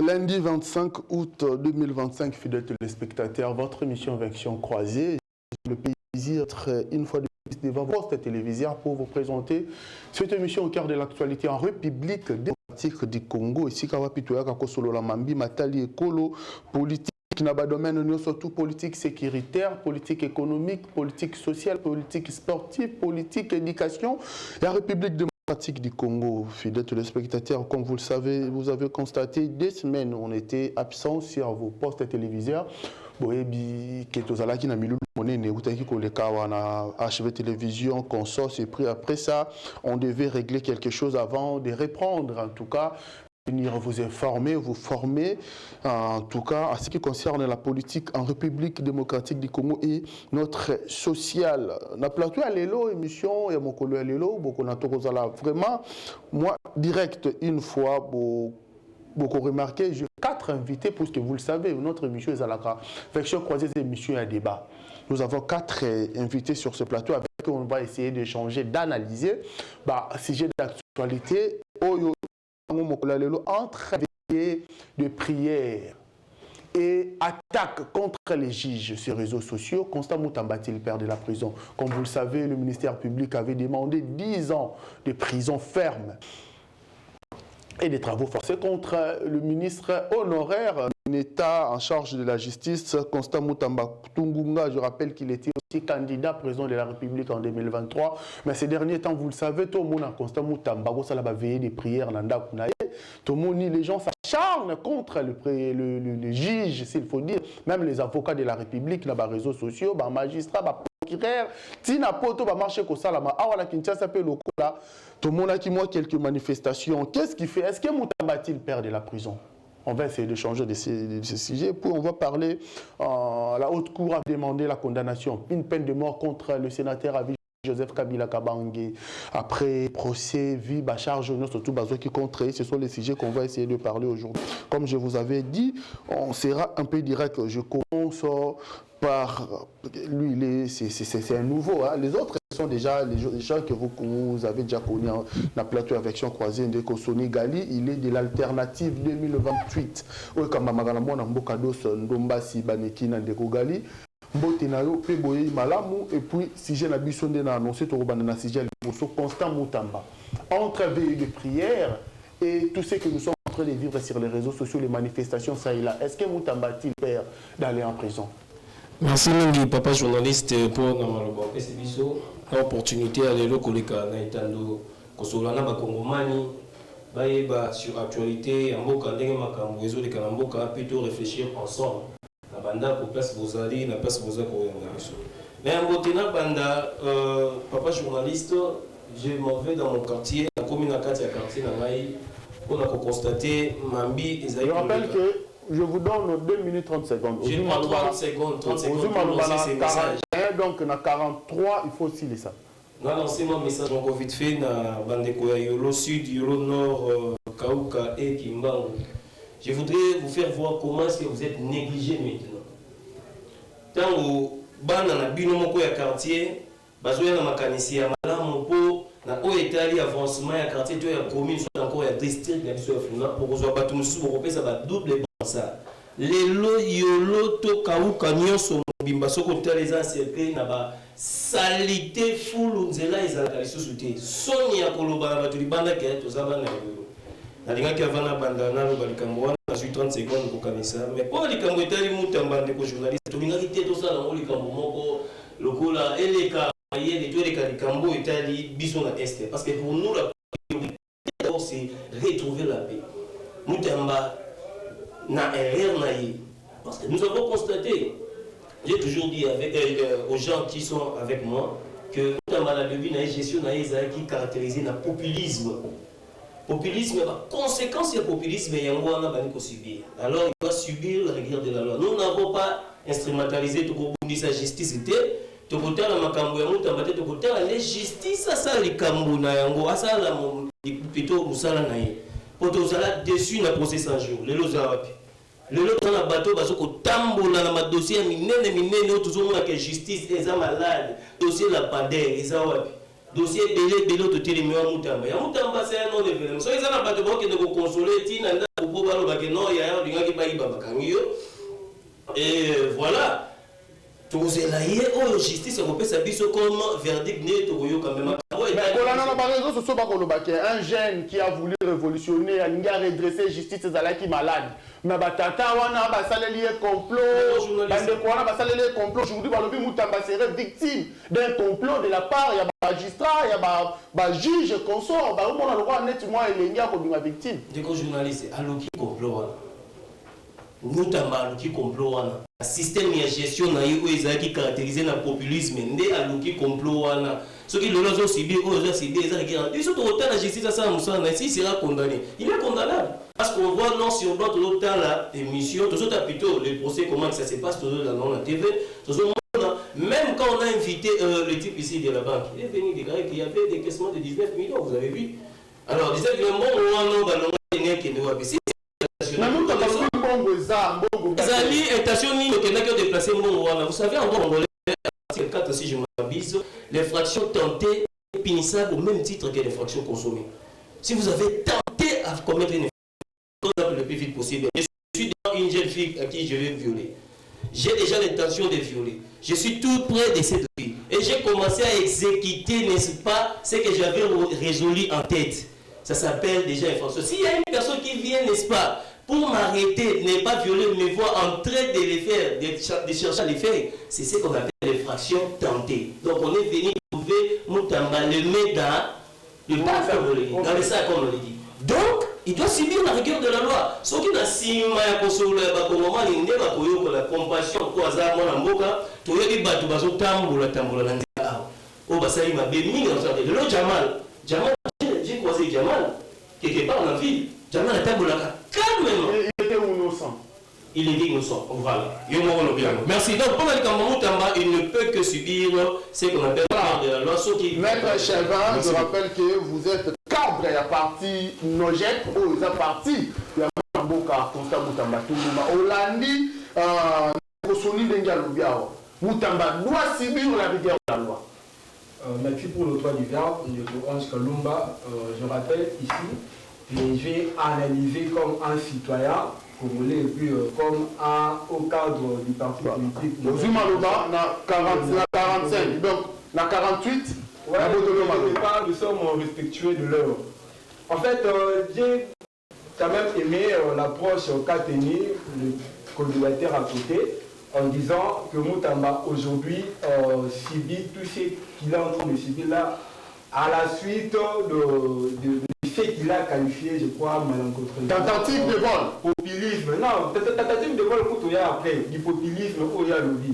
Lundi 25 août 2025, fidèles téléspectateurs, votre émission Version Croisée. J'ai le plaisir d'être une fois de plus devant votre télévision pour vous présenter cette émission au cœur de l'actualité en République démocratique du Congo. Ici, Kawapitoya, Kakosolo, Lamambi, Matali, Ekolo, politique. Dans le domaine, surtout politique sécuritaire, politique économique, politique sociale, politique sportive, politique éducation. La République démocratique du Congo, fidèles téléspectateurs, comme vous le savez, vous avez constaté, des semaines, on était absents sur vos postes téléviseurs. Boebi, Ketozala, qui n'a mis le monnaie, Neutaki, Koleka, on a achevé télévision, consort, et puis après ça, on devait régler quelque chose avant de reprendre, en tout cas. Venir vous informer, vous former, en tout cas, à ce qui concerne la politique en République démocratique du Congo et notre social. Na plateau à l'élo, émission, et mon collègue à l'élo, beaucoup d'entre vraiment, moi, direct, une fois, beaucoup remarqué, j'ai 4 invités, parce que vous le savez, notre émission est à la Version Croisée, émission et un débat. Nous avons 4 invités sur ce plateau avec qui on va essayer d'échanger, d'analyser, sujet d'actualité, entre de prière et attaque contre les juges sur les réseaux sociaux. Constant Moutambati, le père de la prison. Comme vous le savez, le ministère public avait demandé 10 ans de prison ferme et des travaux forcés contre le ministre honoraire d'État en charge de la justice, Constant Moutamba Tungunga. Je rappelle qu'il était aussi candidat président de la République en 2023. Mais ces derniers temps, vous le savez, tout le monde a Constant Moutamba, ça va veiller des prières, tout le monde, les gens s'acharnent contre le juge, s'il faut dire, même les avocats de la République, dans les réseaux sociaux, les magistrats, les procureurs, Tina Poto, les marchés comme ça, tout le monde a qui moi quelques manifestations. Qu'est-ce qu'il fait? Est-ce que Moutambati le père de la prison? On va essayer de changer de ce sujet. Puis on va parler, la haute cour a demandé la condamnation, une peine de mort contre le sénateur Avi Joseph Kabila Kabange. Après procès, vie, charge, surtout Bazo qui contre. Ce sont les sujets qu'on va essayer de parler aujourd'hui. Comme je vous avais dit, on sera un peu direct. Je commence par lui, c'est un nouveau. Hein. Les autres sont déjà les gens que vous avez déjà connus dans la plateau Version Croisée, Ndeko Soni Gali. Il est de l'alternative 2028. Oui, comme Magambo Nambokados Ndombasi Baneki Ndeko Gali. Mbotenayo, Peboye Malamu, et puis si j'ai la mission d'annoncer au Robanana Sigel, Constant Moutamba. Entre veille de prière et tout ce que nous sommes en train de vivre sur les réseaux sociaux, les manifestations, ça et là, est-ce que Moutamba a-t-il peur d'aller en prison? Merci, Mingi, papa journaliste, pour l'opportunité à l'élo Koleka, Naitando, Kosolana, Bakongomani, Baïba, sur actualité, Amboka, Ndengema, réseau de Kalamboka, plutôt réfléchir ensemble. Banda pour place vous allez la place vous a mais en Boténa Banda papa journaliste je m'en vais dans mon quartier la commune à quartier Namaï on a constaté Mambi je rappelle que je vous donne 2 minutes 30 secondes. J'ai 30 secondes pour lancer ces messages. Donc na 43 il faut aussi les ça. Non c'est mon message on va vite fait na Bandeko ya Yolo Sud Yolo Nord Kauka et Kimbangu. Je voudrais vous faire voir comment est-ce que vous êtes négligé maintenant. Tant que bana na bino moko ya quartier, bazoya na makanisi ya malamu po na o etali avancement ya quartier to ya commune soit encore ya district na biso ya Funa pour kozwa batu musu ko pesa ba double bansa. Lelo yolo to kauka nyonso mobimba soko tali encerclé na ba salité fulu nzela ezalaka lisusu te. Soni ya koloba na batu libanda ke to zabana yolo. Nalinga ki avana banda na lo balikambo wana na 30 secondes ko kanisa mais pour likambo etali Moutamba ndeko journaliste to linga ki to sala ngo likambo moko lokola eleka yele to eleka likambo etali biso na est parce que pour nous la priorité d'abord c'est retrouver la paix. Moutamba na erreur na yi parce que nous avons constaté, j'ai toujours dit avec aux gens qui sont avec moi que Moutamba la début na gestion na qui caractérisé na populisme. Populisme, conséquence du populisme, il y a un subir. Alors, il va subir la rigueur de la loi. Nous n'avons pas instrumentalisé tout le sa justice. Tout le temps, la justice, ça, les Camerounais, ça, plutôt, ça, pour que vous allez dessus dans le procès 100 jours. Les lots les lots dans le bateau, parce que tambour dans le dossier, minene, tout le monde qui est justice, ils sont malades. Dossier la pandémie, ils sont dossier belé tout les meilleurs Moutamba. Moutamba c'est un nom de film. So ils ont pas de bon qui de consoler tina pour baloba que non, il y a un qui va y babakangio. Et voilà. Tous les laïcs, oh, justice européenne s'habille comme verdict né, Togoyo quand même. Un jeune qui a voulu révolutionner, il a redressé justice qui malade. Mais batata wana basaleli complot, bandekwana basaleli complot. Aujourd'hui, balobi Mutamba serait victime d'un complot de la part il y a magistrat, il y a juge consort. Ba on a le droit net moi elengi ko bima victime. Deko journaliste, aloki complot wana. Mutamba aloki complot wana. Système de gestion na yo ezaki caractérisé na populisme ndé aloki complot wana. Ceux qui le ont subi, ils sont au temps la justice à ça, il sera condamné. Il est condamnable. Parce qu'on voit non sur d'autres temps là, émission, tout ça plutôt le procès, comment ça se passe, tout dans la TV, même quand on a invité le type ici de la banque, il est venu déclarer qu'il y avait des caissements de 19 millions, vous avez vu. Alors, 19 millions, on a vous savez, en Congolais, article 4, si je m'abuse, les fractions tentées punissables au même titre que les fractions consommées. Si vous avez tenté à commettre une infraction le plus vite possible, je suis dans une jeune fille à qui je vais violer. J'ai déjà l'intention de violer. Je suis tout près de cette fille. Et j'ai commencé à exécuter, n'est-ce pas, ce que j'avais résolu en tête. Ça s'appelle déjà infraction. S'il y a une personne qui vient, n'est-ce pas, pour m'arrêter, ne pas violer, me voir en train de les faire, de chercher à les faire, c'est ce qu'on appelle les fractions tentées. Donc on est venu trouver Mutamba, le mettre dans le bas, dans le sac, comme on le dit. Donc, il doit subir la rigueur de la loi. Ce qui n'a sima ya kosola bakongoma ni ndeba koyoko la compassion ko azamo na mboka, toyebi batu bazo tambola na nzela. O basali mabe mingi na sorte de Jamal. Jamal, j'ai croisé Jamal quelque part dans la ville. Jamal a tambola calmement. Il était innocent. Il était innocent. Voilà. Merci. Donc, pour le Mutamba, il ne peut que subir ce qu'on appelle de la loi. Maître Chevin, je rappelle que vous êtes cadre à parti Nogek, ou à parti de Mboka, Constant Mutamba, Toulouma, Olandi, Kosoni Dengaloubiao. Mutamba doit subir la rigueur de la loi. Merci pour le droit du verbe, M. Ange Kalumba. Je rappelle ici, et j'ai analysé comme un citoyen congolais et puis comme au cadre du parti politique. Na 45, donc na 48, ouais, nous sommes respectueux de l'heure. En fait, j'ai quand même aimé l'approche qu'a tenue le collaborateur à côté, en disant que Mutamba aujourd'hui subit tout ce qu'il est en train de subir là, à la suite de ce qu'il a qualifié, je crois, malencontreusement. Tentative de vol. Populisme. Non, tentative de vol, il y a après, du populisme, il y a l'oubli.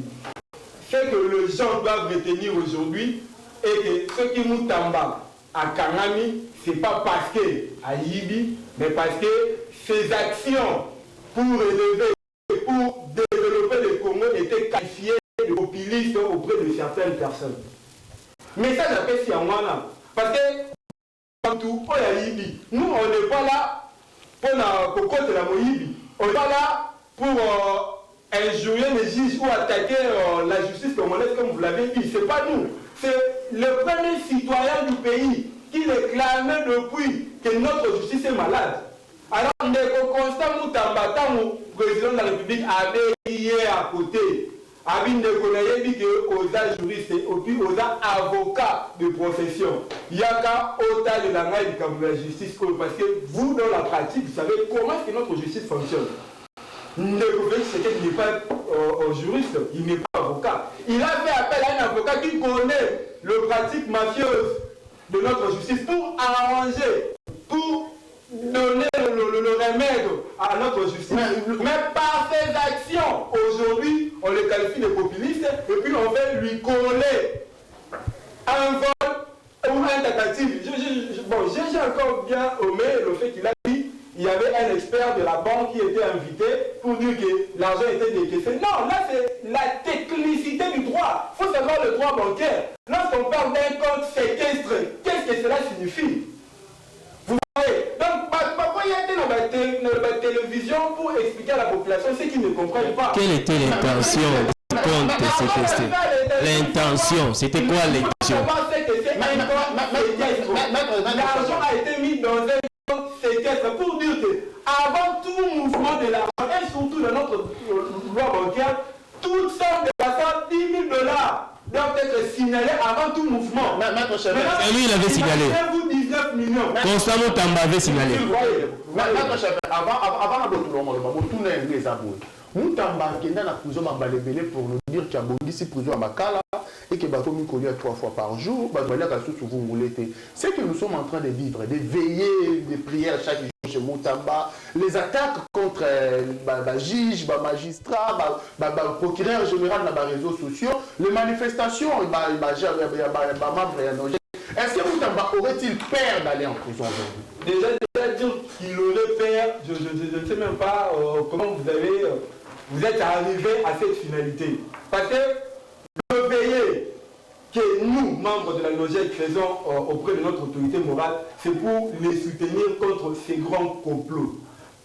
Ce que les gens doivent retenir aujourd'hui est que ce qui Mutamba à Kangami, ce n'est pas parce qu'à Yibi, mais parce que ses actions pour élever, pour développer le Congo étaient qualifiées de populistes auprès de certaines personnes. Mais ça, j'appelle si en moi. Parce que, tout, nous, on n'est pas là pour contre la Moïbi. On n'est pas là pour injurier les juges ou attaquer la justice congolaise, comme vous l'avez dit. Ce n'est pas nous. C'est le premier citoyen du pays qui réclamait depuis que notre justice est malade. Alors, Constant Mutamba, le président de la République avait hier à côté. Abin de Konaye dit que aux juristes et aux avocats de profession, il y a qu'à autant de la justice parce que vous, dans la pratique, vous savez comment est-ce que notre justice fonctionne. C'est qu'il n'est pas juriste, il n'est pas avocat. Il a fait appel à un avocat qui connaît le pratique mafieuse de notre justice pour arranger, pour donner le remède à notre justice. Mais par ses actions, aujourd'hui, on les qualifie de populistes et puis on veut lui coller un vol ou un tentative. J'ai encore bien aimé le fait qu'il a dit il y avait un expert de la banque qui était invité pour dire que l'argent était décaissé. Non, là c'est la technicité du droit. Il faut savoir le droit bancaire. Lorsqu'on parle d'un compte séquestre, qu'est-ce que cela signifie? Vous voyez? Donc, pourquoi il y a été dans la télévision pour expliquer à la population ce qu'ils ne comprennent pas? Quelle était l'intention du compte séquestré? L'intention, c'était quoi l'intention? L'argent a été mis dans un compte séquestre pour dire que avant tout mouvement de l'argent, et surtout dans notre loi bancaire, toutes sommes dépassant 10 000 $. Doivent être signalés avant tout mouvement. Et lui, il avait signalé. Vous 19 millions. Constamment Tamba avait signalé. Avant tout les abonnés. Moutamba qui est dans la prison pour nous dire qu'il y a ici prison à Makala et que Bakomi connaît 3 fois par jour. C'est que nous sommes en train de vivre, de veiller, de prières chaque jour chez Moutamba, les attaques contre juges, magistrats, procureurs généraux dans les réseaux sociaux, les manifestations, est-ce que Moutamba aurait-il peur d'aller en prison aujourd'hui? Déjà dire qu'il aurait peur, je ne sais même pas comment vous êtes arrivé à cette finalité. Parce que le veiller que nous, membres de la LOGEC, faisons auprès de notre autorité morale, c'est pour les soutenir contre ces grands complots.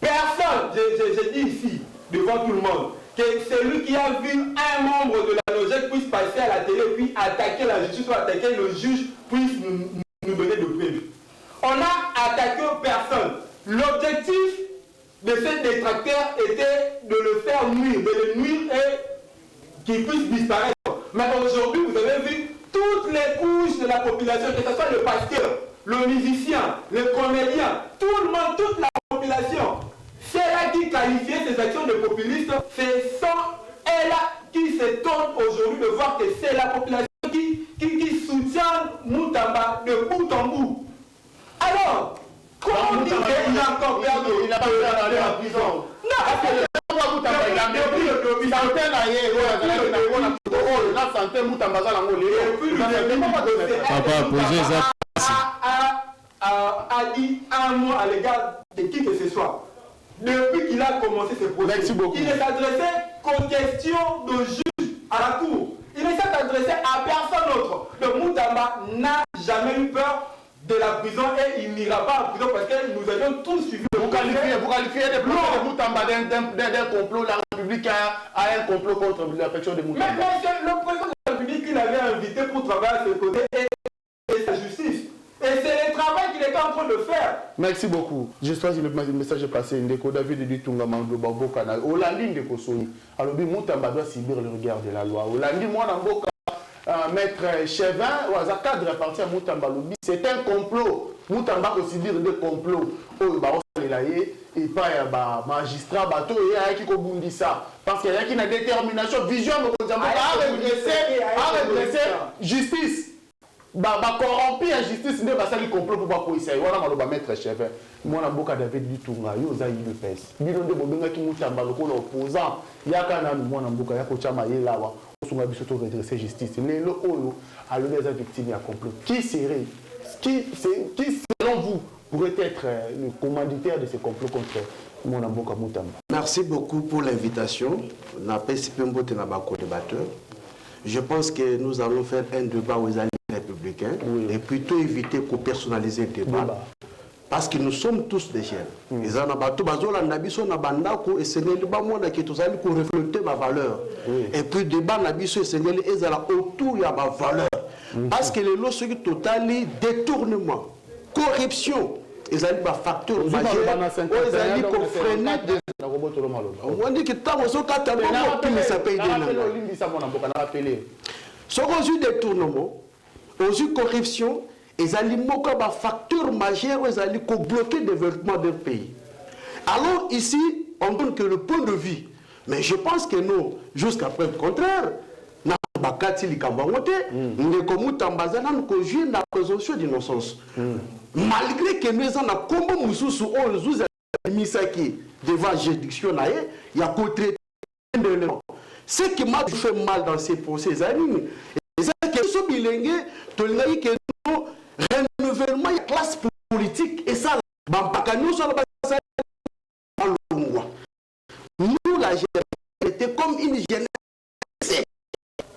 Personne, je dis ici, devant tout le monde, que celui qui a vu un membre de la LOGEC puisse passer à la télé, puis attaquer la justice ou attaquer le juge, puisse nous donner de preuves. On n'a attaqué personne. L'objectif de ces détracteurs était de le faire nuire, de le nuire et qu'il puisse disparaître. Mais aujourd'hui, vous avez vu toutes les couches de la population, que ce soit le pasteur, le musicien, le comédien, tout le monde, toute la population. C'est là qui qualifiait ces actions de populistes, c'est elle qui s'étonne aujourd'hui de voir que c'est la population qui soutient Moutamba de bout en bout. Alors, comment dire qu'il a encore perdu? Il n'a pas pu aller en prison. Non, parce que a dit un mot à l'égard de qui que ce soit. Depuis qu'il a commencé ce procès, il ne s'adressait qu'aux questions de juge à la cour. Il ne s'est adressé à personne autre. Le Moutamba n'a jamais eu peur de la prison et il n'ira pas en prison parce que nous avions tous suivi. Vous qualifiez des plans de Moutamba d'un complot. La République a un complot contre l'affection de Moutamba. Mais le président de la République, il avait invité pour travailler à ses côtés et sa justice. Et c'est le travail qu'il était en train de faire. Merci beaucoup. J'espère que le message est passé. Ndeko David du Tungamando Babokana. Olandi Ndeko Soni. Alors, Moutamba doit subir le regard de la loi. Olandi, moi, Namboka, maître Chevin, ou à cadre appartient à Moutamba Lobi. C'est un complot. Moutamba peut subir des complots. Et pas un magistrat, bateau, et il y a qui dit ça. Parce qu'il y a qui a une détermination, vision, à redresser justice. Corrompu la justice, ne va pas complot pour pas essayer. Voilà, on va mettre chef. Moi, on a beaucoup David du Tunga, il y a eu le pèse. Bilo de Bobinga qui Moutamba, le opposant, il y a qu'un an, moi, on a beaucoup de Chama et là, on a bientôt redresser justice. Mais le Olo, à l'une des victimes, il y a complot. Qui selon vous, pourrait être le commanditaire de ce complot contre Monamboka Moutamba? Merci beaucoup pour l'invitation. On a participé à co-débatteur. Je pense que nous allons faire un débat aux alliés républicains et plutôt éviter de personnaliser le débat. Parce que nous sommes tous des jeunes. Et ce n'est pas refléter ma valeur. Et puis le débat est autour de ma valeur. Parce que les lois sont total détournement, corruption. Ils ont des facteurs majeurs. Ils ont freiner des... On dit que tant que ça paye des ce qu'on a détournement, aux corruption, ils ont des facteurs majeurs, ils ont bloqué le développement d'un pays. Alors ici, on donne que le point de vue. Mais je pense que nous, jusqu'à preuve contraire, nous avons la présomption d'innocence. Malgré que nous avons comme nous devant la juridiction, il y a côté de l'élément. Ce qui m'a fait mal dans ces procès, c'est que ce bilingue, que nous renouvellement de la classe politique, et ça, nous, la jeunesse, était comme une jeunesse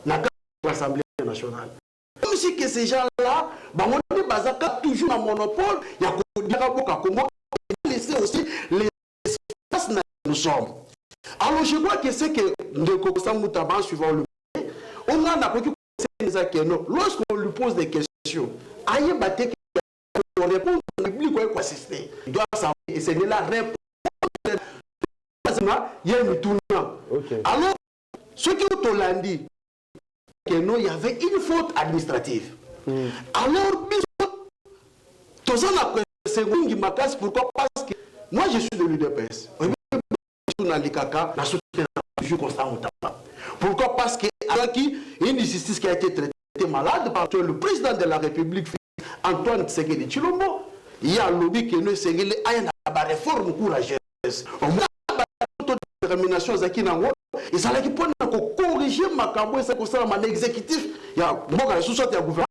dans l'Assemblée nationale. Comme si que ces gens-là, on est toujours un monopole, il y a laisser aussi les espaces nous sommes. Alors je crois que c'est que de Moutamba suivant le pays, on a lorsqu'on lui pose des questions, on répond au public quoi assister. Il doit savoir et c'est la réponse il y a une tournant. Alors, ce qui est Hollandi, il y avait une faute administrative. Alors, pourquoi? Parce que moi, je suis de l'UDPS. Pourquoi? Parce qu'il y a une justice qui a été traitée malade par le président de la République, Antoine Tshisekedi Tshilombo. Il y a un lobby qui est Tshisekedi a une réforme courageuse. On a une détermination et ça qui peut corriger ma cambo et ça concerne l'exécutif. Il y a un sous-sorte de gouvernement.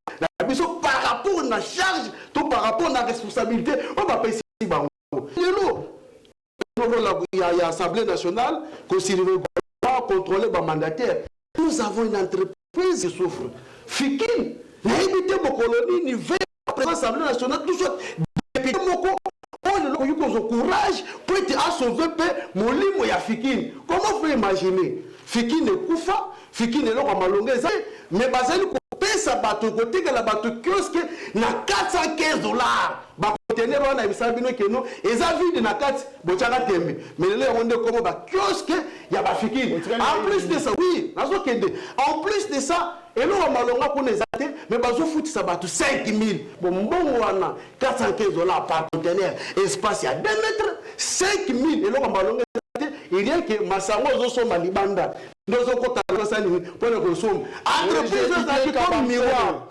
Par rapport à la charge, par rapport à la responsabilité, on va payer ici. Il y a l'Assemblée nationale contrôlée par mandataire. Nous avons une entreprise qui souffre. Fikin, l'invité de colonie, il veut la présence de l'Assemblée nationale, tout ça. Député Moko, on a eu courage pour être sauvé mon limo ya Fikin. Comment vous imaginer? Fikin est Koufa, Fikin est là à Malonga, mais basé ça bateau côté que la bateau kiosque na $415 ba conteneur on a bisabino keno eza vide na 4 bochanga tembe mais là on est comme ba kiosque ya ba Fikin. En plus de ça oui nazo kende en plus de ça et nous on malonga pour les athées mais bazo foot ça bateau 5000 bon mbongo wana $415 par conteneur espace ya 2 mètres 5000 et là on malonga il y a que Massango Zosoma Libanda. Nous avons pour le consomme. Entreprise comme miroir.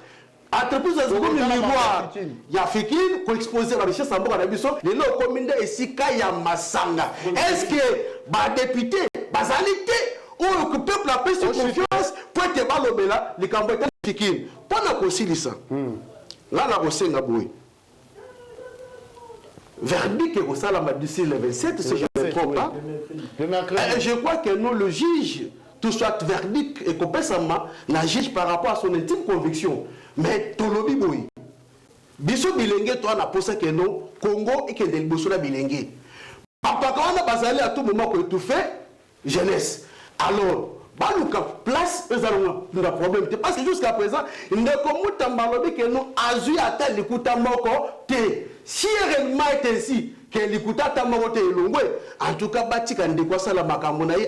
Entreprise comme miroir. Il y a Fikin qui expose la richesse à Borabiso. Les lots communes et Sika ya Massanga. Est-ce que les députés, les alliés, ou le peuple a pris confiance pour être balobela, les Cambodgiens Fikin. Pendant qu'on s'y ça. Là, la Rosenga Boui. Verdict au Salama d'ici le 27, si je ne me trompe pas. Je crois que nous, le juge, tout soit verdict et complètement, la juge par rapport à son intime conviction. Mais Tolobi Boui, Biso Bilengue, toi, on a posé que non, Congo et que des Bossola Bilengue. Papa, quand on a basé à tout moment que tout fait, jeunesse. Alors, Balouka place, nous avons un problème. Parce que jusqu'à présent, il ne commente pas que nous avons atteint le coup de si réellement est ainsi, que l'écoute à Tamarote et Longwe, en tout cas, Batika ne quoi ça la Makamonaï,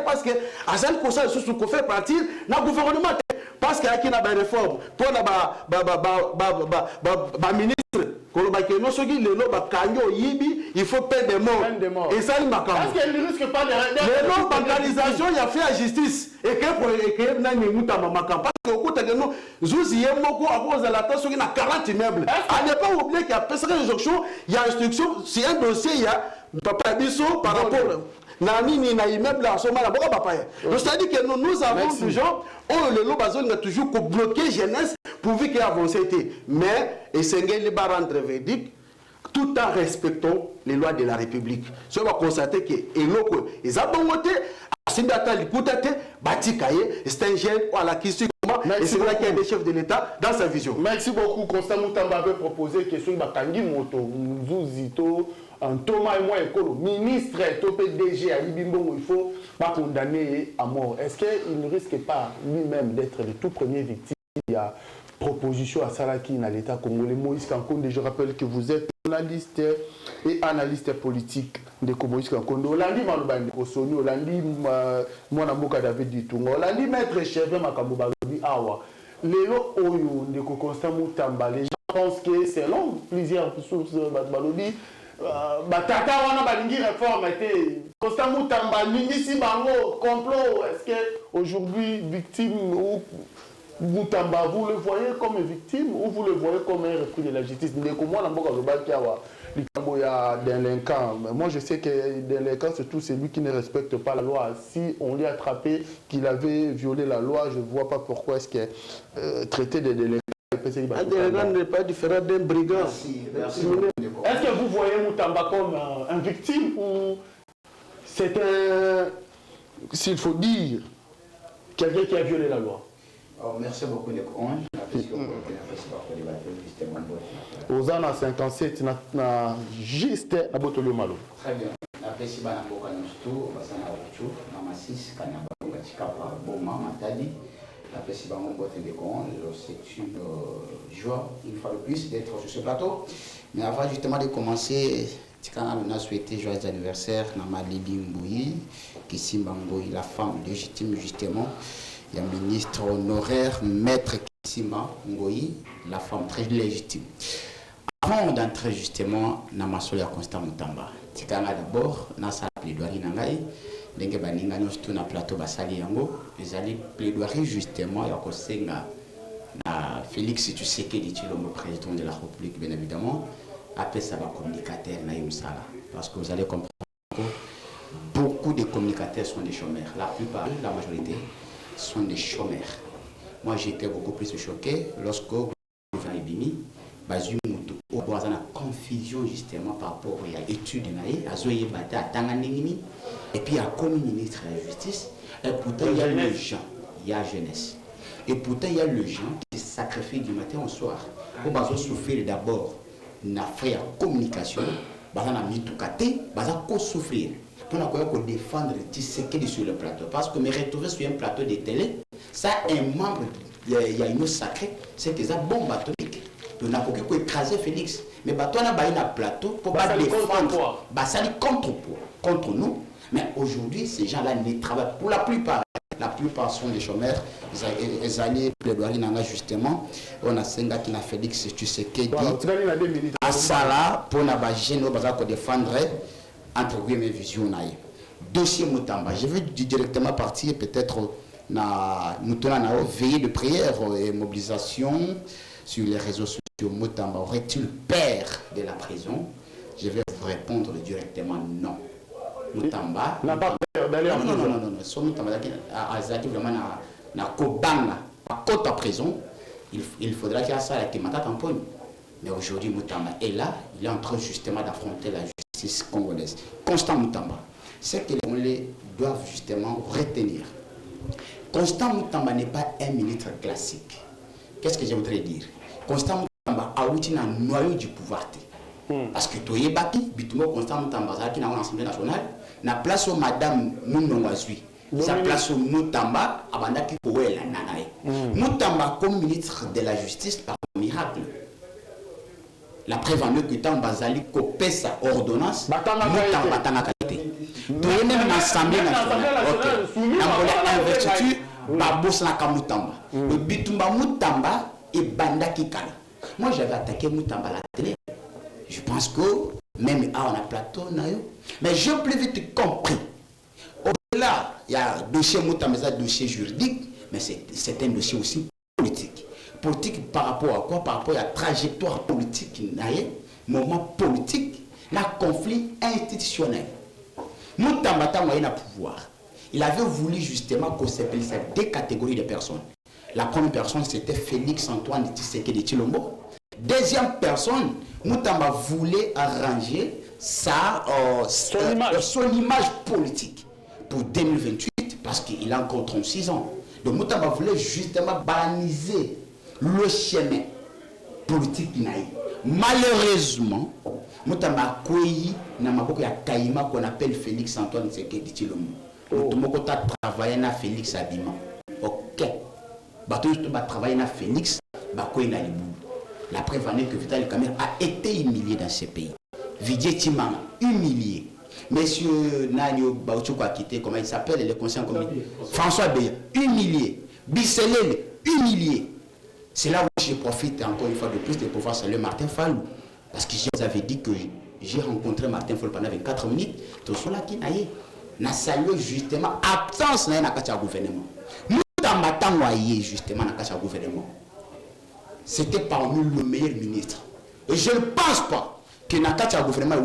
parce que Azal Kosa se fait partir dans le gouvernement. Parce qu'il y a une réforme pour la ministre. Il faut payer des morts. Et ça, il m'a quand même. Est-ce qu'elle ne risque pas de... Les non-bancalisation, il y a fait la justice. Et que pour écrire, il y a une parce qu'au coup, il y a à cause de la tasse, il y a 40 immeubles. À ne pas oublier qu'il y a il y a instruction, c'est un dossier, il y a Papa Bisso par rapport Nani na immeuble à Somala. C'est-à-dire que nous avons des gens, le lobazon a toujours bloqué jeunesse pour qu'il y ait avancé. Mais, et c'est un rendre verdict, tout en respectant les lois de la République. Si on va constater que les abonnotés, c'est un jeune à la question. Et c'est vrai qu'il y a des chefs de l'État dans sa vision. Merci beaucoup. Constant Moutamba avait proposé que sur Bakangi Moto, Zouzito, Thomas et moi, ministre, PDG, Ali Bimbo, il ne faut pas condamner à mort. Est-ce qu'il ne risque pas lui-même d'être le tout premier victime? Il y a proposition à Salaki dans l'État congolais. Moïse Kankonde, je rappelle que vous êtes journaliste et analyste politique de Moïse Kankonde. Olandi Malobandi Kosoni, Olandi Mwanamboka David Ditunga, Olandi Maître Chevre Makambo Balobi Awa. Lélo Oyo de Constant Moutamba, les gens pensent que selon plusieurs sources Balobi, Batata wana balingi réforme était Constant Moutamba, Ningisi Bango, complot. Est-ce qu'aujourd'hui, victime ou Moutamba, vous le voyez comme une victime ou vous le voyez comme un repris de la justice? Moi, je sais que délinquant, c'est tout celui qui ne respecte pas la loi. Si on lui a attrapé qu'il avait violé la loi, je ne vois pas pourquoi est-ce qu'il est traité de délinquant. Un délinquant n'est pas différent d'un brigand. Est-ce que vous voyez Moutamba comme un victime ou c'est un, s'il faut dire, quelqu'un qui a violé la loi? Oh, merci beaucoup, les conges. Aux ans 57, na juste na botolo malo. Très bien. Après si bana boka nustu, basana ruchu, na masis kanya ba chikapa, boma matadi. Après si bana boka les conges, c'est une joie une fois de plus d'être sur ce plateau. Mais avant justement de commencer Quand on a souhaité joyeux anniversaire, Namalili Mbouyi, Kissimba Ngoyi, la femme légitime justement. Il y a un ministre honoraire, maître Kissimba Ngoyi, la femme très légitime. Avant d'entrer justement dans ma soeur Constant Mutamba, d'abord, dans sa plaidoirie, ndenge baninga nyonso tout na plateau basali yango ezali plaidoirie justement ya kosenga na Félix Tshisekedi Tshilombo, président de la République bien évidemment, après ça va communicateur na yumsala, parce que vous allez comprendre que beaucoup de communicateurs sont des chômeurs, la plupart, la majorité sont des chômeurs. Moi j'étais beaucoup plus choqué lorsque Jean Ebimi bazui mutu oboza na confusion justement par rapport à l'étude naïe azoye bata tanganingini et puis à comme ministre de la justice et pourtant il y a les gens, il y a jeunesse et pourtant il y a les gens qui se sacrifient du matin au soir pour bazo souffrir d'abord na fait communication baza na mitukate baza ko souffrir pour na ko défendre Tshisekedi sur le plateau parce que me retrouver sur un plateau de télé ça un membre il y a une sacrée c'est que ça bombe atomique. On a beaucoup écrasé Félix, mais toi on a baillé un plateau pour pas défendre, contre nous. Mais aujourd'hui, ces gens-là ne travaillent pour la plupart sont des chômeurs. Ils allaient plaidoyer justement. On a Senga qui n'a Félix Tshisekedi à Sala pour na bagéno pour défendre entre guillemets vision naïe. Dossier Mutamba, je vais directement partir peut-être na nous veiller de prière et mobilisation sur les réseaux sociaux. Mutamba aurait-il peur de la prison? Je vais vous répondre directement non. Mutamba n'a pas peur d'aller en prison. Non. Son Mutamba a vraiment na kobanga à côté de prison. Il faudra qu'il y ait ça avec Mata Tampogne. Mais aujourd'hui Mutamba est là, il est en train justement d'affronter la justice congolaise. Constant Mutamba, c'est que les Congolais doivent justement retenir. Constant Mutamba n'est pas un ministre classique. Qu'est-ce que je voudrais dire? Constant Mutamba a outil un noyau du pouvoir. Parce que Toye Baki, Bitumo Constant Mutamba, qui est dans l'Assemblée nationale, na place au Madame Mounongazui. Sa place au Mutamba, Abandaki Koué la Nanae. Mutamba comme ministre de la Justice par miracle. La preuve en est que tant Bazali copé sa ordonnance, Mutamba Tanga qualité. Toye même l'Assemblée nationale. Ok. Dans l'invertitude, Babos Naka Mutamba. Le Bitumba Mutamba et Bandaki Kala. Moi j'avais attaqué Mutamba à la télé. Je pense que même on a plateau, mais je plus vite compris. Au-delà, il y a un dossier Mutamba, un dossier juridique, mais c'est un dossier aussi politique. Politique par rapport à quoi? Par rapport à la trajectoire politique, moment politique, le conflit institutionnel. Mutamba a pouvoir. Il avait voulu justement qu'on s'appelle ça deux catégories de personnes. La première personne, c'était Félix Antoine Tshisekedi Tshilombo. Deuxième personne, Mutamba voulait arranger son image politique pour 2028 parce qu'il a encore 36 ans. Donc Mutamba voulait justement banaliser le chemin politique naïf. Malheureusement, Mutamba a accueilli un Kaïma qu'on appelle Félix Antoine Tshisekedi Tshilombo. Tout le monde a travaillé avec Félix Abima. Ok. Tout le monde a travaillé avec Félix. La preuve en est que Vital Kamerhe a été humilié dans ce pays. Vidier Timama, humilié. Monsieur Nanyo Baouchouko a quitté, comment il s'appelle, le conseiller communiste. François Beya, humilié. Bisselel, humilié. C'est là où je profite encore une fois de plus de pouvoir saluer Martin Fallou. Parce que je vous avais dit que j'ai rencontré Martin Fallou pendant 24 minutes. Tout cela qui n'a eu. N'a salué justement absence dans le gouvernement. Nous avons justement dans le gouvernement. C'était parmi le meilleur ministre. Et je ne pense pas que dans le gouvernement,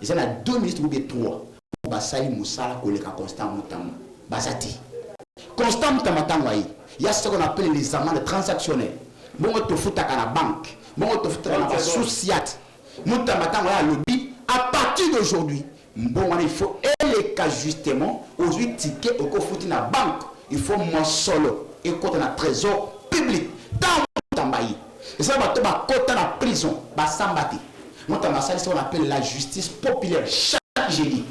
il y a deux ministres ou bien trois. Basali Moussala, Constant Mutamba. Basati. Constant Mutamba, il y a ce qu'on appelle les amendes transactionnelles. Bon, tu fous à la banque. Bon, tu fous à la société. Mutamba, lobby. À partir d'aujourd'hui, bon, il faut les cas justement, aujourd'hui, ticket au foutu dans la banque. Il faut mon solo et côté dans le trésor public. Et ça va te côté dans la prison, Bassambati. Nous avons ce qu'on appelle la justice populaire. Chaque jeudi.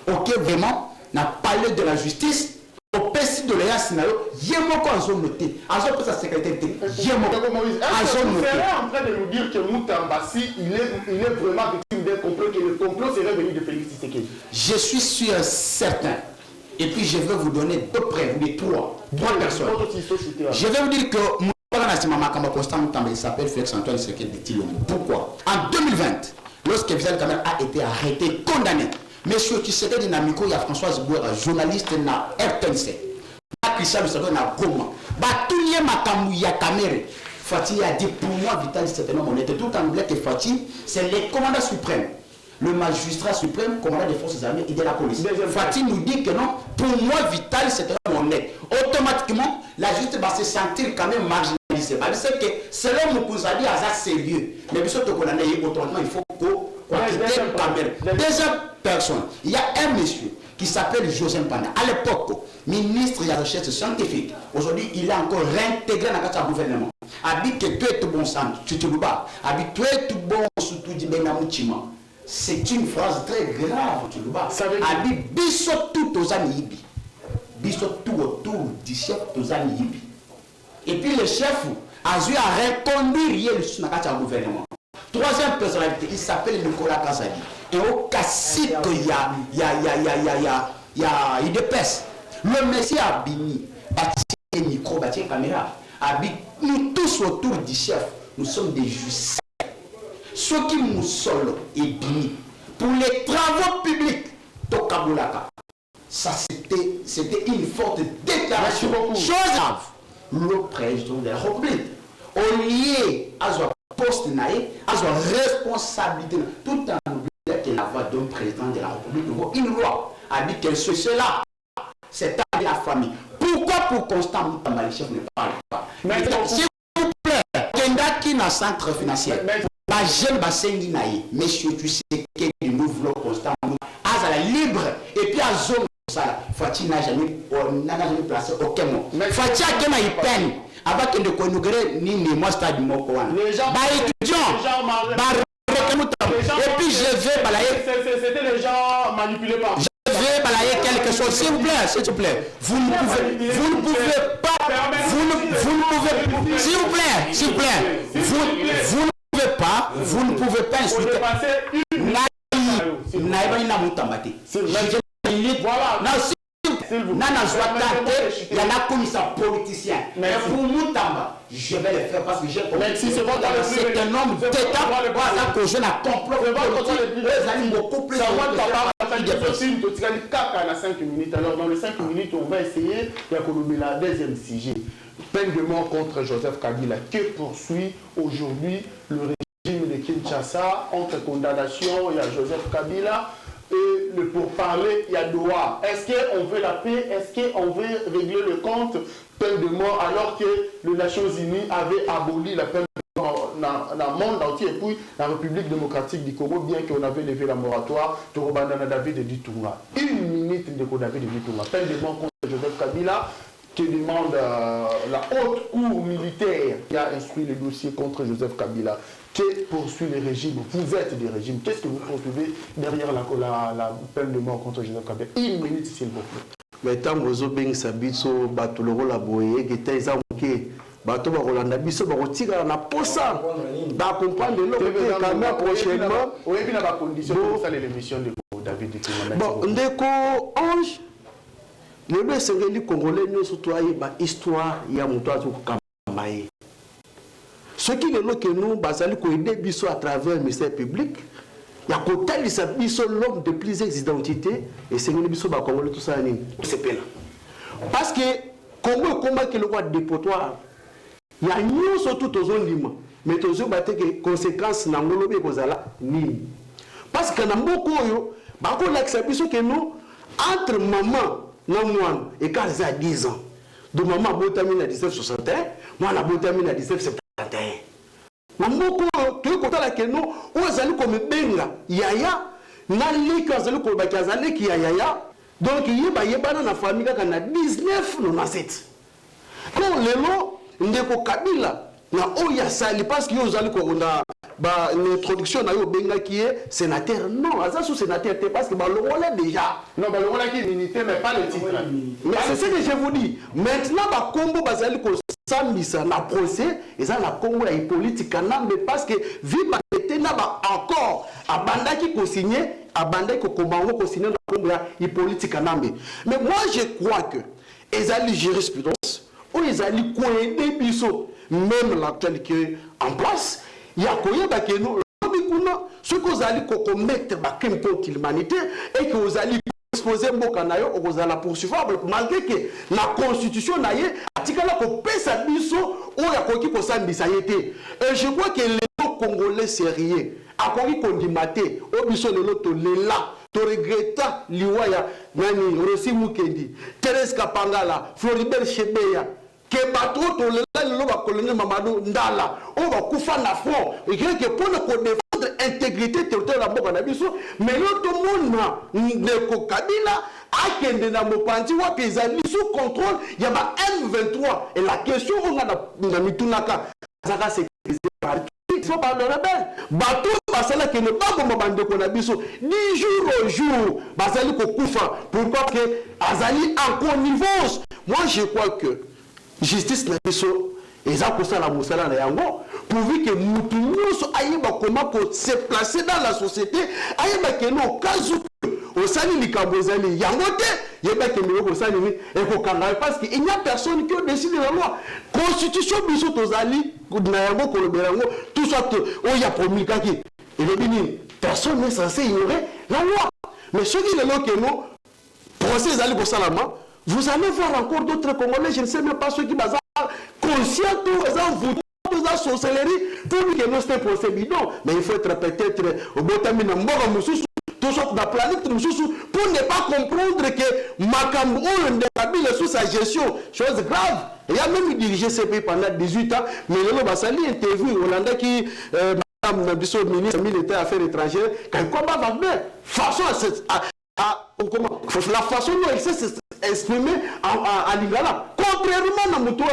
Ok, vraiment, on a parlé de la justice. Au PC de l'EA Sinayo, Yemoko en zone notée. En zone pour sa secrétaire, Yemoko en zone notée. Vous serez en train de nous dire que Mutamba, si il est vraiment victime d'un complot, que le complot serait venu de Félix Tshisekedi? Je suis sûr, certain. Et puis je vais vous donner deux preuves, ou trois personnes. Je vais vous dire que il s'appelle Félix Antoine Tshisekedi Tshilombo. Pourquoi? En 2020, lorsque Vital Kamerhe a été arrêté, condamné, Monsieur Tshisekedi Namiko, il y a Françoise Bouera, journaliste na RTNC, Christian Bissado na Goma, Batouye Makamou Yakamere. Fatih a dit pour moi, Vital Tshisekedi, on était tout en anglais que Fatih, c'est le commandant suprême. Le magistrat suprême, commandant des forces armées et de la police. Fatih nous dit que non, pour moi, Vital, c'est mon aide. Automatiquement, la justice va se sentir quand même marginalisée. Parce que selon Moukouzabi, c'est sérieux. Mais bien sûr, automatiquement, il faut qu'on quitte Kamerhe. Deuxième personne, il y a un monsieur qui s'appelle José Mpanda. À l'époque, ministre de la recherche scientifique. Aujourd'hui, il est encore réintégré dans le gouvernement. Habite que tu es tout bon sang, tu te bats. Habite tu es tout bon sous tout dit Benamouchima. C'est une phrase très grave, tu le vois. Habite bisot tout aux amis. Bisot tout autour du chef aux amis. Et puis le chef a dû répondre hier sur le gouvernement. Troisième personnalité, il s'appelle Nicolas Kazali. Et au cacique, il y a des pèses. Le monsieur a bini, bâti micro, bâti caméra. Habite nous tous autour du chef. Nous sommes des juges. Ceux qui nous sont et bini pour les travaux publics de Kabulaka. Ça c'était une forte déclaration. Chose grave. Le président de la République, au lieu à son poste naïf, à son responsabilité, tout en oubliant que la voix d'un président de la République vaut une loi a dit que cela, c'est à la famille. Pourquoi pour Constant Moutamba, le chef ne parle pas? S'il vous plaît, Kendaki n'a centre financier. Ma jeune bassengi naï, monsieur, tu sais que nous voulons Constant Moutamba libre et puis à zone. Fatih n'a jamais placé aucun mot. Fatih a quel peine avant que nous connaissions ni moi stade du mot. Les gens, et puis je vais balayer. C'était les gens manipulés par. Je vais balayer quelque chose, s'il vous plaît. Vous ne pouvez pas. S'il vous ne pouvez pas insulter. Il y en a comme ça politicien. Mais pour Moutamba, je vais le faire parce que j'ai compris. C'est un homme d'État. Voilà que je n'ai complot. Alors dans les 5 minutes, on va essayer de la deuxième sujet. Peine de mort contre Joseph Kabila que poursuit aujourd'hui le régime de Kinshasa entre condamnation. Il y a Joseph Kabila. Et pour parler, il y a Doha. Est-ce qu'on veut la paix? Est-ce qu'on veut régler le compte? Peine de mort alors que les Nations Unies avaient aboli la peine de mort dans le monde entier. Et puis la République démocratique du Congo, bien qu'on avait levé la moratoire, Torobandana David dit Tunga. Une minute de David dit Tunga. Peine de mort contre Joseph Kabila qui demande la haute cour militaire qui a instruit le dossier contre Joseph Kabila. Que poursuit les régimes? Vous êtes des régimes. Qu'est-ce que vous poursuivez derrière la peine de mort contre Joseph Kabila? Une minute, s'il vous plaît. Mais tant que vous avez sabiso batuloro la boye, qui était zamouké, bateau barolanda biso barotiga na posa, ba comprendre le quand même prochainement. Oui, puis la condition pour ça l'émission de David. Bon, ndeko Ange, le bleu sengeli congolais nous surtout ba histoire ya muto azu kamaye. Ce qui est là que nous, basali ko aider biso à travers le ministère public, il y a côté biso l'homme de plusieurs identités et c'est nous biso ba congolais tout ça ni c'est pena. Parce que Congo combat que le roi dépotoir, il y a nous surtout aux zones lima, mais toujours batte que conséquences na ngolobe kozala ni. Parce que na mboko yo, ba ko l'accès biso que nous entre maman na moi et quand ils a 10 ans. Donc maman botami na 1961, moi na botami na 1970. Namoko to ko tala keno o zali ko mebenga yaya na leki azali ko ba kazali ki yaya donc yeba na famille ka na 1997 quand lelo ndeko Kabila na oya sali parce que yo zali ko na ba l'introduction na yo benga qui est sénateur non aza sous sénateur parce que ba longola déjà non ba longola qui unité mais pas le titre mais c'est ce que je vous dis maintenant ba kombo bazali ko Sambisa na procès et ça la Congo est politique mais parce que vie était na ba encore abandaki ko signer abandaki ko komango ko signer na kombo ya politique nambe. Mais moi je crois que ezali jurisprudence ou ezali ko aider biso même l'actualité en place ya koyeba ke no ce que vous allez commettre crime contre l'humanité et que vous allez exposer mboka na yo okozala poursuivable malgré que la constitution na ye atikala ko pesa biso o ya koki ko sambisa yete. Et je crois que les Congolais sérieux akoki kondimate o biso lelo to lela to regretta liwaya nani Rossi Mukendi Thérèse Kapangala Floribert Chebeya que bato to lela lelo ba colonel Mamadou Ndala o ba kufa na front et que pour ne défendre intégrité territoriale de la biso mais l'autre monde ndeko Kabila akende na mopanzi wa pezali sous contrôle ya ba M23 et la question on a na mitunaka zaka sécurisé par qui faut pas le rebelle bato basala que ne pas comme bandeko na biso 10 jours au jour basali ko kufa pourquoi que azali en connivence. Moi je crois que justice na biso eza kosala mosala na yango pourvu que mutu nyonso ayeba comment se placer dans la société ayeba que no kazu osali likambo ezali yango te yeba que meko osali ni ekokanga parce que il n'y a personne qui décide la loi constitution biso tozali na yango kolobela yango tout soit oya promulgaki elobi nini personne n'est censé ignorer la loi. Mais ce qui est là que nous procès ezali kosalama vous allez voir encore d'autres Congolais, je ne sais même pas ceux qui basent conscients tous les gens sorcellerie pour que nous c'est procès bidon. Mais il faut être peut-être au botami na mboka mususu tout ça dans planète mususu pour ne pas comprendre que makambo on ndabile sous sa gestion chose grave. Il a même dirigé ce pays pendant 18 ans mais le basali interview Hollande qui madame Nabiso ministre militaire affaires étrangères quand combat Wagner façon la façon dont elle s'est exprimée à Lingala, contrairement à Moutou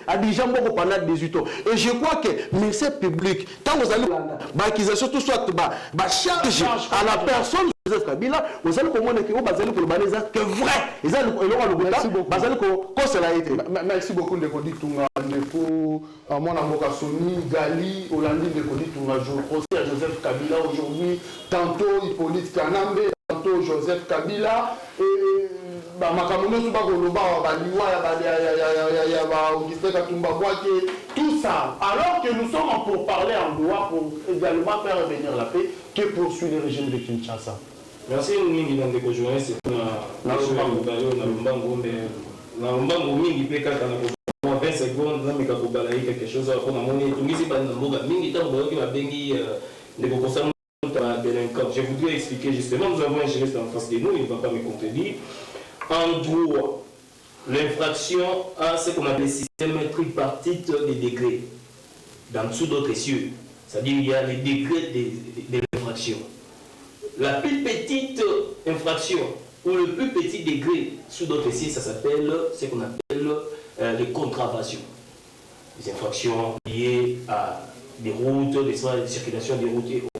à Dijon pendant 18 ans. Et je crois que le ministère public, tant vous allez l'accusation, tout soit charge à la personne de Joseph Kabila, vous allez comprendre que vous allez que vrai. Merci beaucoup de Koditunga. À mon avocat Sony, Gali, Hollandi de Koditunga, je procès à Joseph Kabila aujourd'hui, tantôt Hippolyte Kanambe. Joseph Kabila et tout ça, alors que nous sommes pour parler en droit pour également faire revenir la paix, que poursuit le régime de Kinshasa. Merci mingi na ndeko journaliste na Lumbango na Lumbango na Lumbango mingi pe kaka na 20 secondes na mika ko balaye quelque chose pour na moni tungizi ba na mboga mingi tambo ki ba bengi ndeko kosa. Je voudrais expliquer justement, nous avons un juriste en face de nous, il ne va pas me contredire. En droit, l'infraction a ce qu'on appelle le système tripartite des degrés, dans dessous d'autres cieux. C'est-à-dire qu'il y a les degrés de l'infraction. La plus petite infraction, ou le plus petit degré sous d'autres cieux, ça s'appelle ce qu'on appelle les contraventions. Les infractions liées à des routes, des circulations des routes et autres.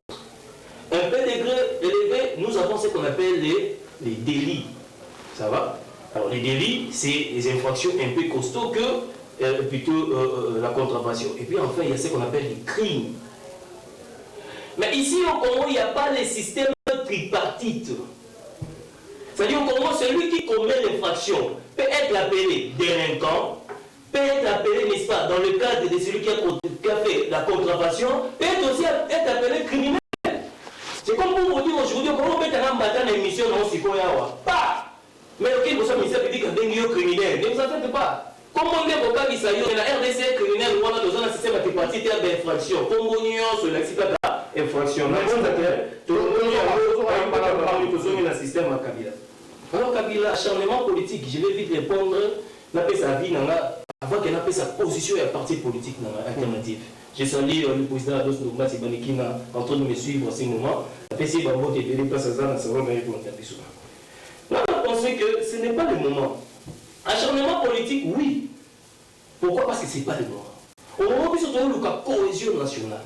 Un peu degré élevé, nous avons ce qu'on appelle les délits. Ça va? Alors les délits, c'est les infractions un peu costauds que plutôt la contravention. Et puis enfin, il y a ce qu'on appelle les crimes. Mais ici au Congo, il n'y a pas les systèmes tripartites. C'est-à-dire au Congo, celui qui commet l'infraction peut être appelé délinquant, peut être appelé, n'est-ce pas, dans le cadre de celui qui a fait la contravention, peut être aussi être appelé criminel. C'est comme pour vous dire aujourd'hui, comment on peut être en bataille dans l'émission non si quoi pas. Mais ok, vous savez, ministère public a des criminels. Ne vous en faites pas. Comment on est au cas qui s'agit de la RDC criminel ou on a dans un système de partie d'infraction. Comme on y a sur la système d'infraction. Tout le système à Kabila. Alors Kabila, acharnement politique, je vais vite répondre. N'a pas sa vie, avant qu'elle n'a pas sa position et parti politique alternative. Je salue le président Ados Nouma Sibani qui est en train de me suivre en ce moment. La PC Bambo qui est venu passer ça dans sa rôle pour l'intervention. Là, on pense que ce n'est pas le moment. Acharnement politique, oui. Pourquoi? Parce que ce n'est pas le moment. Au moment où nous avons la cohésion nationale,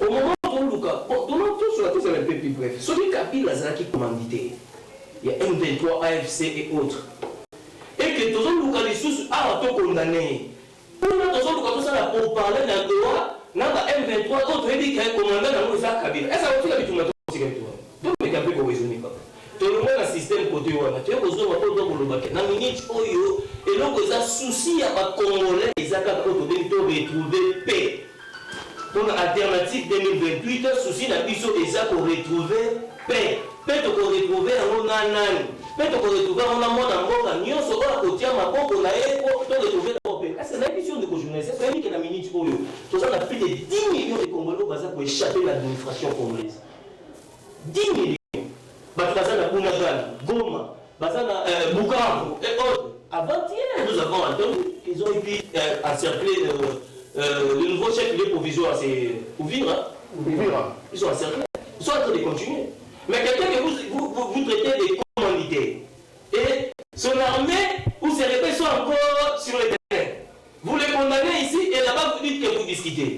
au moment où nous avons tout sur la tête, c'est un peu plus bref. Celui Kabila qui est commandité, il y a M23, AFC et autres. Et que tous les gens qui sont condamnés. Pour parler d'un droit, nanga M23 autre dit que commandant na Moussa Kabila est-ce que tu as vu tout le monde donc mais capé ko raisonner pas tout le monde a système côté wana tu es besoin de ko lobaka na minute oyo et donc ça souci ya ba congolais ezaka ko to retrouver paix donc alternative 2028 souci na biso eza ko retrouver paix paix to ko retrouver en nani paix to ko retrouver en mona mboka nyonso ola kotia maboko na eko to retrouver paix c'est la mission de journaliste c'est que na minute oyo to ça a plus de 10 millions de congolais baza ko échapper l'administration congolaise 10 millions baza na Bunagana Goma baza na Bukavu et autres avant-hier nous avons entendu qu'ils ont été encerclés le nouveau chef de provisoire c'est Ouvira. Ils sont encerclés. Ils sont en train de continuer. Mais quelqu'un que vous traitez de commanditaire et son armée ou ses rebelles sont encore sur le terrain. Vous les condamnez ici et là-bas vous dites que vous discutez.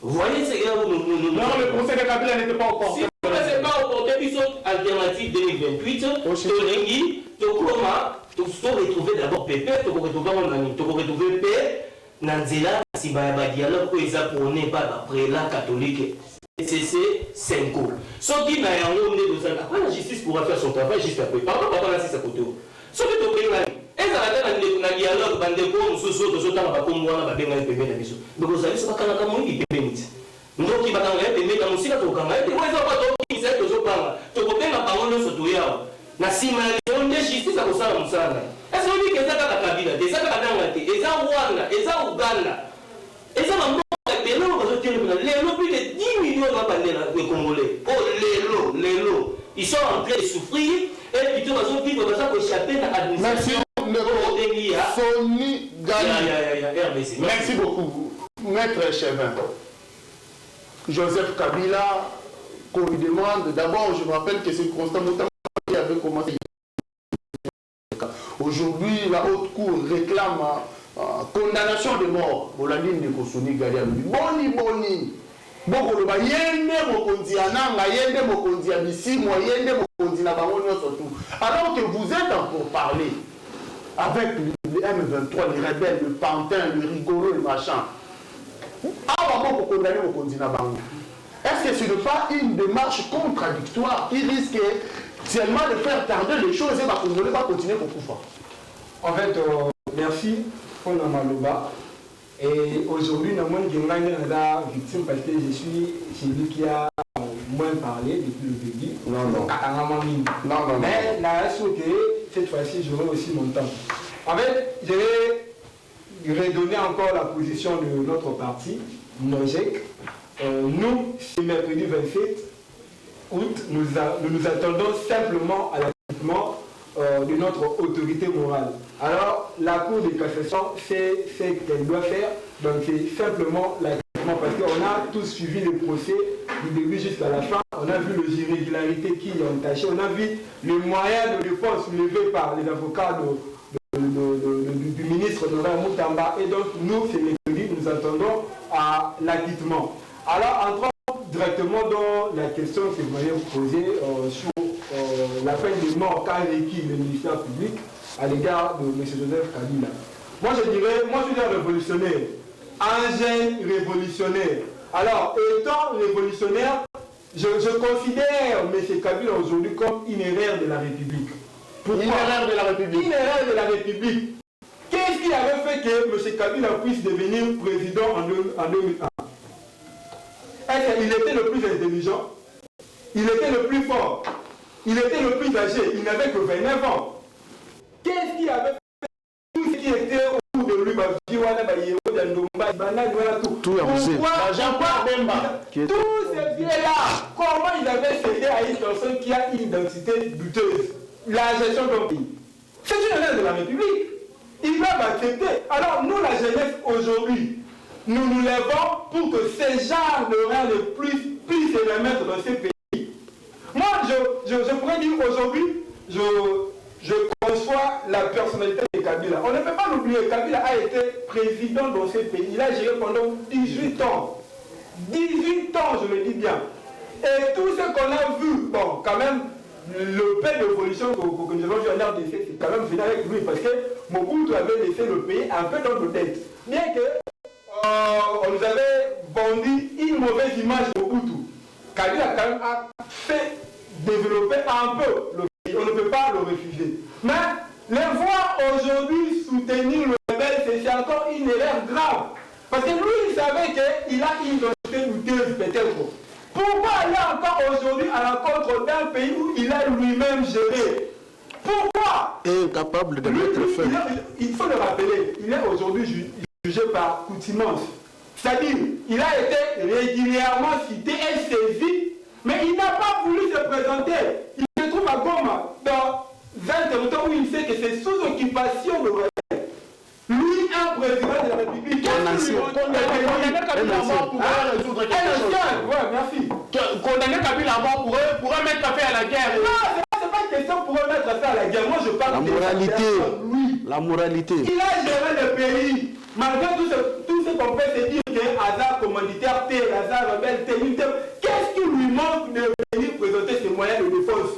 Vous voyez ces gars, non, le procès de Kabila n'était pas encore. Si le procès n'est pas encore, ils sont alternative 2028, Tolengi, Tokoma, tu dois retrouver d'abord Pépé, tu dois retrouver paix. Nanzela si ba dialogue ko eza prôné par la catholique CCC 5 ans soki na yango ne dosala après la justice pourra faire son travail juste après papa na sisa côté soki to benga ezala na dialogue bandeko mususu to sotanga ba kombo wana ba benga pembe na biso donc ça c'est pas kana ka moyi pembe ndoki ba kanga pembe na musika to kanga et moi ça pas to kisa to zopanga to ko benga bango nyonso to yawo na sima ya onde justice akosala musala. Est-ce que vous dites que c'est la Kabila, c'est la Kadangate, c'est la Rwanda, c'est la Ouganda, c'est la Mboka, les plus de 10 millions de Congolais. Oh, les lots, ils sont en train de souffrir et plutôt ils ont dit qu'ils vont échapper à l'administration. Merci, merci beaucoup. Maître Chevin, Joseph Kabila, qu'on lui demande, d'abord je me rappelle que c'est Constant Moutama qui avait commencé. Aujourd'hui, la haute cour réclame condamnation de mort pour la ligne de Kosuni Galiano. Boni. Bokoloba yende mokonzi ananga yende mokonzi abisimo yende mokonzi na bango surtout. Alors que vous êtes en pourparler avec le M23, les rebelles, le pantin, le rigolo, le machin. Avant pour condamner mokonzi na bango. Est-ce que ce n'est pas une démarche contradictoire qui risque seulement de faire tarder les choses et qu'on ne va pas continuer pour pouvoir? En fait, merci pour la Maloba. Et aujourd'hui, nous avons une victime parce que je suis celui qui a moins parlé depuis le début. Non. Mais la souhaité, cette fois-ci, j'aurai aussi mon temps. En fait, je vais redonner encore la position de notre parti, NOJEC. Nous, c'est mercredi 27 août, nous attendons simplement à l'acquittement de notre autorité morale. Alors, la Cour de cassation fait ce qu'elle doit faire, donc c'est simplement l'acquittement, parce qu'on a tous suivi le procès du début jusqu'à la fin, on a vu les irrégularités qui ont taché, on a vu les moyens de défense soulevés par les avocats du ministre Norbert Moutamba, et donc nous, c'est mercredi, nous attendons à l'acquittement. Alors, entrons directement dans la question que vous m'avez posée sur la peine de mort qu'a requis le ministère public à l'égard de M. Joseph Kabila. Moi, je dirais, moi, je suis un révolutionnaire, un jeune révolutionnaire. Alors, étant révolutionnaire, je considère M. Kabila aujourd'hui comme une erreur de la République. Pourquoi? Une erreur de la République. Une erreur de la République. Qu'est-ce qui avait fait que M. Kabila puisse devenir président en 2001? Est-ce qu'il était le plus intelligent? Il était le plus fort? Il était le plus âgé? Il n'avait que 29 ans. Qu'est-ce qui avait fait tout ce qui était autour de lui? Tout tous ces biais-là, comment ils avaient cédé à une personne qui a une identité douteuse? La gestion d'un pays. C'est une erreur de la République. Ils doivent accepter. Alors nous, la jeunesse, aujourd'hui, nous nous lèvons pour que ces gens de rien de plus puissent se remettre dans ces pays. Moi, je pourrais dire aujourd'hui, je conçois la personnalité de Kabila. On ne peut pas l'oublier, Kabila a été président dans ces pays. Il a géré pendant 18 ans. 18 ans, je le dis bien. Et tout ce qu'on a vu, bon, quand même, le père d'évolution que nous avons vu en RDC, c'est quand même venu avec lui, parce que Mobutu avait laissé le pays un peu dans nos têtes. Bien que on nous avait vendu une mauvaise image de Mobutu. Kabila quand même a fait développer un peu le pays. On ne peut pas le refuser. Mais les voir aujourd'hui soutenir le rebelle, c'est encore une erreur grave. Parce que lui, il savait qu'il a une identité douteuse peut-être. Pourquoi aller encore aujourd'hui à l'encontre d'un pays où il a lui-même géré? Pourquoi? Incapable de mettre fin. Il faut le rappeler, il est aujourd'hui jugé par coutumance. C'est-à-dire, il a été régulièrement cité et saisi, mais il n'a pas voulu se présenter. Il se trouve à Goma, dans un territoire où il sait que c'est sous occupation de rebelles. Lui, un président de la République, qu'est-ce qu'il Condamner Kabila à mort pourrait résoudre quelque chose. Ouais, merci. Condamner Kabila à mort pourrait mettre fin à la guerre. Non, c'est pas une question pour mettre fin à la guerre. Moi, je parle La moralité. Lui. La moralité. Il a géré le pays. Malgré tout ce qu'on peut se dire que hasard commanditaire, hasard rebelle, qu'est-ce qui lui manque de venir présenter ses moyens de défense?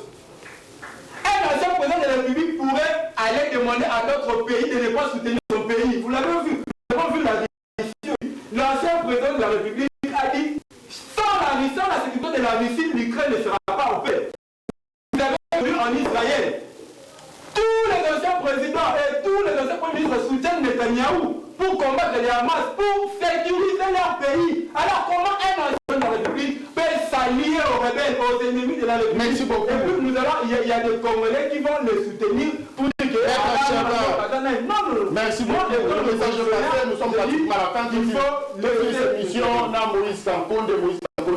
Un ancien président de la République pourrait aller demander à d'autres pays de ne pas soutenir son pays. Vous l'avez vu. Vous avez vu la décision. L'ancien président de la République a dit sans la sécurité de la Russie, l'Ukraine ne sera pas en paix. Vous avez vu en Israël. Tous les anciens présidents et tous les anciens premiers ministres soutiennent Netanyahou pour combattre les Hamas, pour sécuriser leur pays. Alors comment un ancien de la République peut s'allier aux rebelles, aux ennemis de la République? Merci beaucoup. Et puis il y a des Congolais qui vont le soutenir pour dire que... Non. Merci beaucoup. Le message passé, nous sommes pratiquement à la fin du cette émission. On a Moïse Kankonde, 1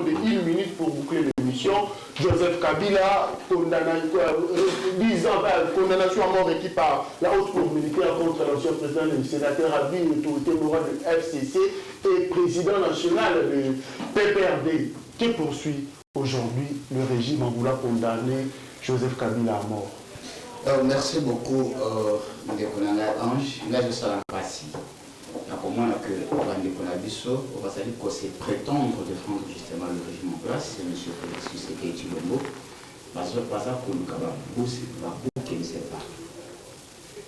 minute pour boucler l'émission. Joseph Kabila, condamnation à mort équipe par la haute cour militaire contre l'ancien président du sénateur Abi, autorité morale du FCC et président national de PPRD, qui poursuit aujourd'hui le régime en voulant condamner Joseph Kabila à mort. Merci beaucoup, Ndekona Ange. Là, je suis en passé. Pour moi, que Ndekona Bisso, on va savoir que c'est prétendre défendre justement le régime en place, c'est M. Félix Tshisekedi Tshilombo. Parce que qui ne sait pas.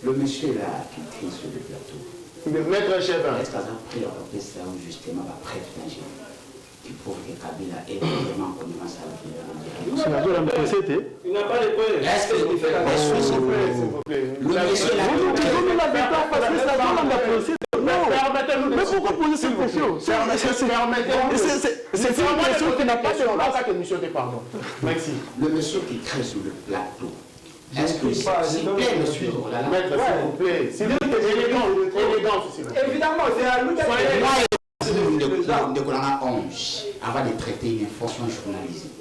Le monsieur là qui crie sur le plateau. Le maître chef. Est-ce qu'il a pris à côté ça justement la preuve d'ingénieur qui prouve que Kabila est vraiment en connivence avec le Il n'a pas de preuves. Est-ce que vous faites s'il vous plaît. Le monsieur là. Vous la victoire parce que ça va dans la procédure. Non, mais pourquoi poser cette question? C'est une question qui n'a pas de place. Merci. Le monsieur qui crée sur le plateau. Est-ce que s'il plaît, monsieur, maître, s'il vous plaît. S'il vous plaît, élégant, s'il vous plaît. Évidemment, c'est à nous de Kolana 11, avant de traiter une information journalisée,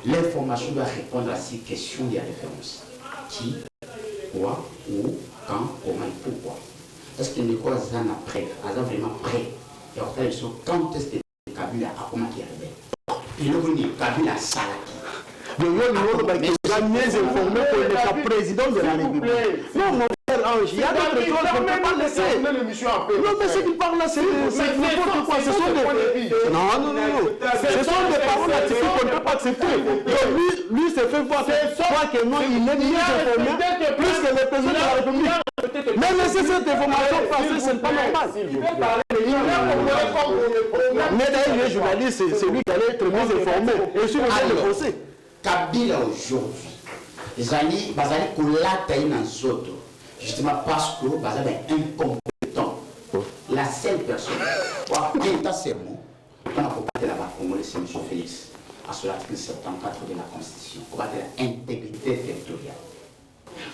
l'information doit répondre à ces questions de référence. Qui, quoi, où, quand, comment et pourquoi. Est-ce qu'il n'est pas prêt, vraiment prêt? Et en fait, quand est-ce que Kabila a comment qui est rebelle? Il nous dit Kabila Salaki. De il a mieux informé que le président de la République. Non, mon frère Ange, il y a d'autres choses qu'on ne peut pas laisser. Non, mais ce qu'il parle là, c'est n'importe quoi. Ce sont des... Non. Ce sont des paroles là-dessus qu'on ne peut pas accepter. Donc lui s'est fait voir que non, il est mieux informé plus que le président de la République. Mais laisser cette information passer, ce n'est pas normal. Mais d'ailleurs, il est journaliste, c'est lui qui allait être mieux informé. Et sur le procès. Kabila aujourd'hui, Zali Kolata Inanzoto, justement parce que Bazali est incompétent. La seule personne, c'est bon, on a combattu là-bas, Congolais, c'est M. Félix, à sur l'article 74 de la Constitution, combattre l'intégrité territoriale.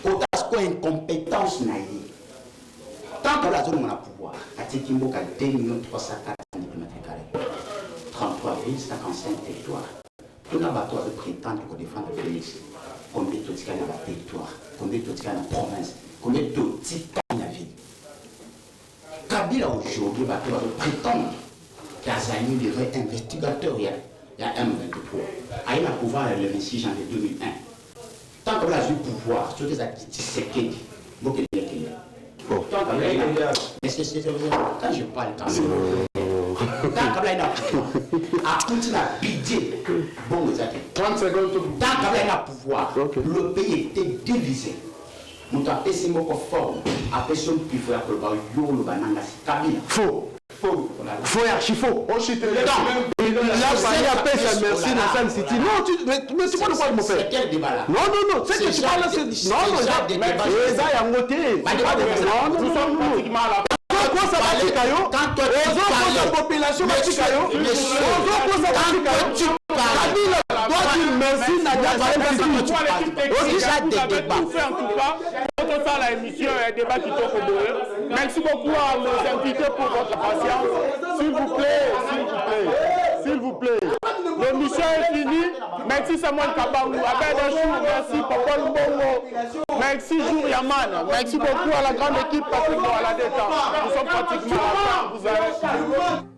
Quand on a une incompétence naïve, tant que la zone a pouvoir, à Tikimbo, à 2 340 km², 33 villes, 55 territoires. Tout le bateau de prétendre qu'on défend Félix. Combien de temps dans la territoire, combien de temps dans la province, combien de temps dans la ville. Kabila aujourd'hui va prétendre qu'Azani devrait être investigateur il y a M23. Il a pouvoir le 26 janvier 2001. Tant qu'il a eu pouvoir, sur des activités Tshisekedi, beaucoup de l'équilibre. Est-ce que c'est quand je parle quand même? Tant qu'il a pouvoir, à continuer à bidder, bon, 30 secondes. Tant qu'il a pouvoir, le pays était divisé. Nous avons fait ce mot conforme, après ce qui fait que le Bananga, c'est Kabila. Faux. Faux. Faux et archi faux. On chite les Non, la famille appelle ça merci dans Sun City. Non, mais tu vois de quoi je me fais? C'est quel débat là? Non, c'est que tu parles là, c'est... Non, ça, il y a un côté. Nous sommes pratiquement à la Quand ça va Tikayo, quand toi tu la population va Tikayo, toi tu merci Nadia déjà des débats. En tout cas, quand on fait l'émission, il y a des débats qui sont comblés. Merci beaucoup à nos invités pour votre patience. S'il vous plaît, s'il vous plaît. L'émission est finie. Merci Samuel Kabangou, Abed Achou, merci Papa Mbongo, merci Jour Yaman, merci beaucoup à la grande équipe Patrick Noaladeta. Nous sommes pratiquement à la fin. Vous avez...